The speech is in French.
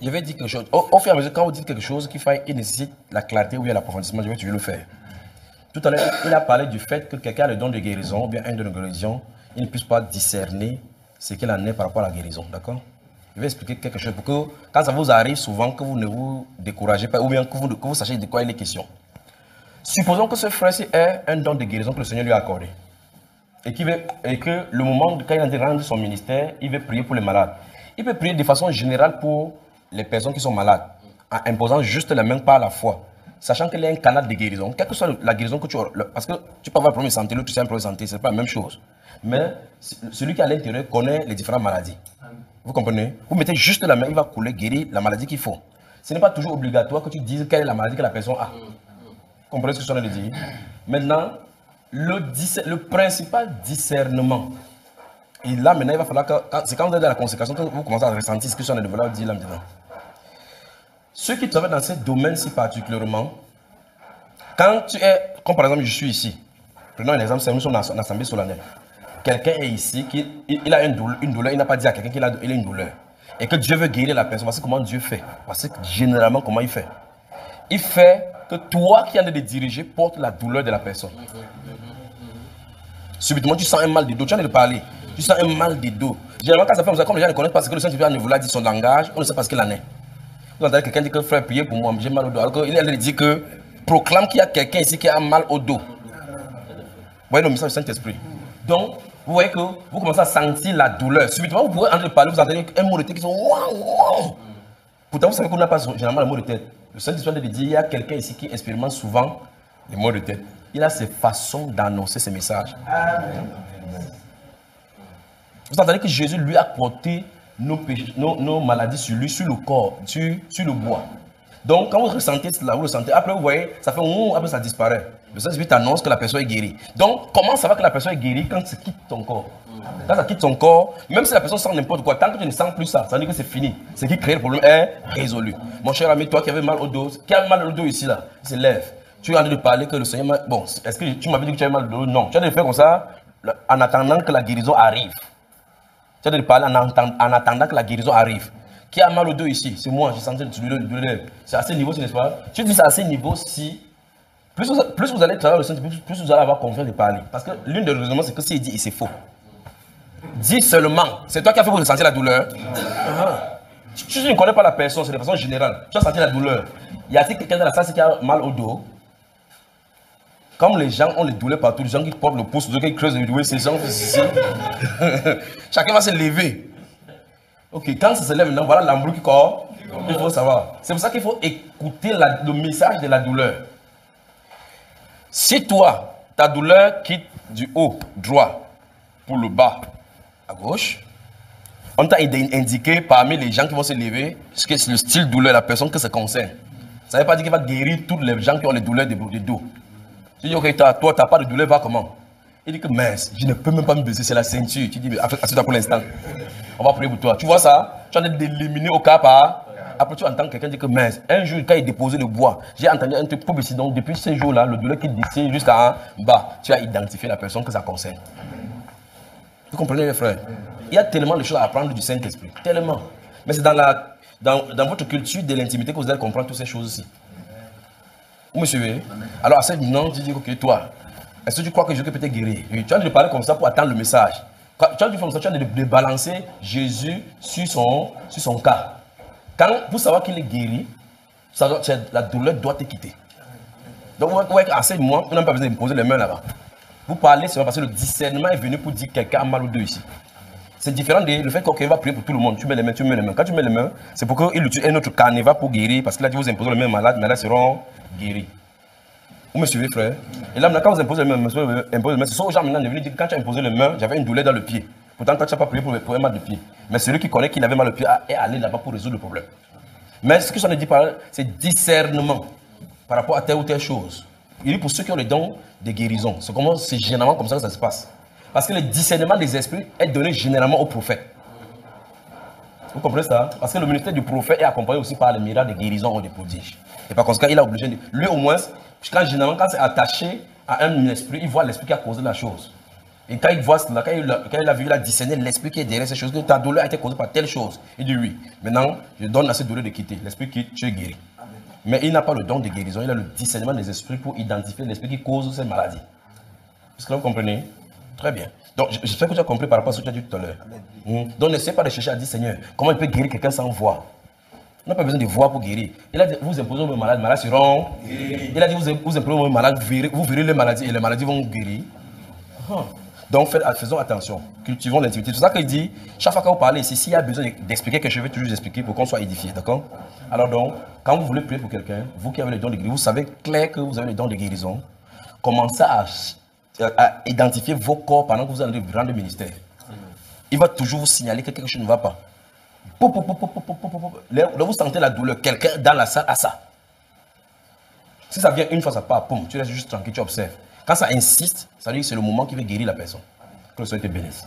Je vais dire quelque chose. Au fur et à mesure, quand vous dites quelque chose qui nécessite la clarté ou bien l'approfondissement, je vais toujours le faire. Tout à l'heure, il a parlé du fait que quelqu'un a le don de guérison, ou bien un don de guérison, il ne puisse pas discerner ce qu'il en est par rapport à la guérison. D'accord? Je vais expliquer quelque chose pour que, quand ça vous arrive souvent, que vous ne vous découragez pas, ou bien que vous sachiez de quoi il est question. Supposons que ce frère-ci ait un don de guérison que le Seigneur lui a accordé. Et que le moment, quand il a de rendre son ministère, il veut prier pour les malades. Il peut prier de façon générale pour les personnes qui sont malades, en imposant juste la main par la foi. Sachant qu'il y a un canal de guérison, quelle que soit la guérison que tu as, parce que tu peux avoir un problème de santé, l'autre tu as un problème de santé, ce n'est pas la même chose. Mais celui qui est à l'intérieur connaît les différentes maladies. Vous comprenez? Vous mettez juste la main, il va couler, guérir la maladie qu'il faut. Ce n'est pas toujours obligatoire que tu dises quelle est la maladie que la personne a. Vous comprenez ce que je suis en train de dire? Maintenant, le principal discernement, et là maintenant il va falloir que, c'est quand vous êtes dans la consécration que vous commencez à ressentir ce que je suis en train de vouloir dire là maintenant. Ceux qui travaillent dans ce domaine-ci particulièrement, quand tu es, comme par exemple je suis ici, prenons un exemple, c'est nous sommes en assemblée solennelle. Quelqu'un est ici, il a une douleur, il n'a pas dit à quelqu'un qu'il a une douleur. Et que Dieu veut guérir la personne. Voici comment Dieu fait. Voici généralement comment il fait. Il fait que toi qui en es de diriger porte la douleur de la personne. Subitement, tu sens un mal de dos, tu en es de parler. Tu sens un mal de dos. Généralement, quand ça fait comme ça, comme les gens ne connaissent pas ce que le Saint-Esprit ne voulait dire son langage, on ne sait pas ce qu'il en est. Vous entendez quelqu'un dire que frère, priez pour moi, j'ai mal au dos. Alors qu'il est dit que proclame qu'il y a quelqu'un ici qui a mal au dos. Vous voyez le message du Saint-Esprit. Donc, vous voyez que vous commencez à sentir la douleur. Subitement, vous pouvez entendre parler, vous entendez un mot de tête qui sont waouh, waouh. Pourtant, vous savez qu'on n'a pas généralement le mot de tête. Le Saint-Esprit de dire il y a quelqu'un ici qui expérimente souvent les mots de tête. Il a ses façons d'annoncer ses messages. Amen. Vous entendez que Jésus lui a porté nos maladies sur lui, sur le corps, sur le bois. Donc, quand vous ressentez cela, vous le sentez, après vous voyez, ça fait après ça disparaît. Le Saint-Esprit t'annonce que la personne est guérie. Donc, comment ça va que la personne est guérie quand ça quitte ton corps? Quand ça quitte ton corps, même si la personne sent n'importe quoi, tant que tu ne sens plus ça, ça veut dire que c'est fini. Ce qui crée le problème est résolu. Mon cher ami, toi qui avais mal au dos, qui a mal au dos ici, là, il se lève. Tu es en train de parler que le Seigneur m'a... Bon, est-ce que tu m'avais dit que tu avais mal au dos? Non. Tu as de faire comme ça, en attendant que la guérison arrive. Tu as de parler en attendant que la guérison arrive. Qui a mal au dos ici? C'est moi, j'ai senti le douleur. C'est à ce niveau, n'est-ce pas? Tu dis c'est à ce niveau si... Plus vous allez travailler le Saint-Esprit, plus vous allez avoir confiance de parler. Parce que l'une des raisons, c'est que s'il dit, c'est faux. Dis seulement. C'est toi qui as fait pour ressentir la douleur. Tu ne connais pas la personne, c'est de façon générale. Tu as senti la douleur. Y a-t-il quelqu'un dans la salle qui a mal au dos? Comme les gens ont les douleurs partout, les gens qui portent le pouce, les gens qui creusent les douleurs, ces gens ici. Chacun va se lever. Ok, quand ça se lève maintenant, voilà l'embrouille qui corps. Il faut savoir. C'est pour ça qu'il faut écouter le message de la douleur. Si toi, ta douleur quitte du haut droit pour le bas à gauche, on t'a indiqué parmi les gens qui vont se lever ce que c'est le style de douleur de la personne que ça concerne. Ça ne veut pas dire qu'il va guérir tous les gens qui ont les douleurs de dos. Tu dis, ok, toi, tu n'as pas de douleur, va comment? Il dit que mince, je ne peux même pas me baisser, c'est la ceinture. Tu dis, mais assieds-toi pour l'instant. On va prier pour toi. Tu vois ça? Tu es en train d'éliminer au cas par. Après, tu entends quelqu'un dire que mince, un jour, quand il déposait le bois, j'ai entendu un truc publicité. Donc, depuis ce jour-là, le douleur qui descend jusqu'à en bas, tu as identifié la personne que ça concerne. Vous comprenez, les frères? Il y a tellement de choses à apprendre du Saint-Esprit. Tellement. Mais c'est dans votre culture de l'intimité que vous allez comprendre toutes ces choses-ci. Vous me suivez? Alors, à ce moment, tu dis, ok, toi, est-ce que tu crois que Dieu peut te guérir? Tu as de parler comme ça pour attendre le message. Tu as de faire comme ça, tu as de balancer Jésus sur son cas. Pour savoir qu'il est guéri, la douleur doit te quitter. Donc, à ce moment, on n'a pas besoin de me poser les mains là-bas. Vous parlez seulement parce que le discernement est venu pour dire que quelqu'un a mal au dos ici. C'est différent du fait qu'on va prier pour tout le monde. Tu mets les mains, tu mets les mains. Quand tu mets les mains, c'est pour qu'il utilise un autre carnaval pour guérir. Parce qu'il a dit vous imposez les mains malades, mais là, ils seront guéris. Vous me suivez, frère? Et là, quand vous imposez les mains, c'est ça aux gens maintenant de venir dire que quand tu as imposé les mains, j'avais une douleur dans le pied. Pourtant, toi, tu n'as pas prié pour un mal de pied. Mais celui qui connaît qu'il avait mal au pied est allé là-bas pour résoudre le problème. Mais ce que j'en ai dit par là, c'est discernement par rapport à telle ou telle chose. Il dit pour ceux qui ont les dons de guérison. C'est généralement comme ça que ça se passe. Parce que le discernement des esprits est donné généralement aux prophètes. Vous comprenez ça? Parce que le ministère du prophète est accompagné aussi par les miracles de guérison ou des prodiges. Et par conséquent, il a obligé de... Lui au moins, généralement, quand c'est attaché à un esprit, il voit l'esprit qui a causé la chose. Et quand il voit cela, quand il a vu, il a discerné l'esprit qui est derrière ces choses, que ta douleur a été causée par telle chose. Il dit oui. Maintenant, je donne à cette douleur de quitter. L'esprit quitte, tu es guéri. Mais il n'a pas le don de guérison, il a le discernement des esprits pour identifier l'esprit qui cause ces maladies. Est-ce que vous comprenez? Très bien. Donc, j'espère que tu as compris par rapport à ce que tu as dit tout à l'heure. Donc, n'essaie pas de chercher à dire, Seigneur, comment il peut guérir quelqu'un sans voir? On n'a pas besoin de voir pour guérir. Il a dit, vous imposez aux malades, les malades seront guéris. Il a dit, vous imposez aux malades, vous verrez les maladies et les maladies vont guérir. Donc, faisons attention. Cultivons l'intimité. C'est pour ça qu'il dit, chaque fois que vous parlez ici, s'il y a besoin d'expliquer quelque chose, je vais toujours expliquer pour qu'on soit édifié. D'accord? Alors donc, quand vous voulez prier pour quelqu'un, vous qui avez le don de guérison, vous savez clair que vous avez le don de guérison, commencez à identifier vos corps pendant que vous allez rendre le ministère. Il va toujours vous signaler que quelque chose ne va pas. Là, vous sentez la douleur, quelqu'un dans la salle a ça. Si ça vient une fois, ça part, poum, tu restes juste tranquille, tu observes. Quand ça insiste, ça veut dire que c'est le moment qui va guérir la personne. Que le Seigneur te bénisse.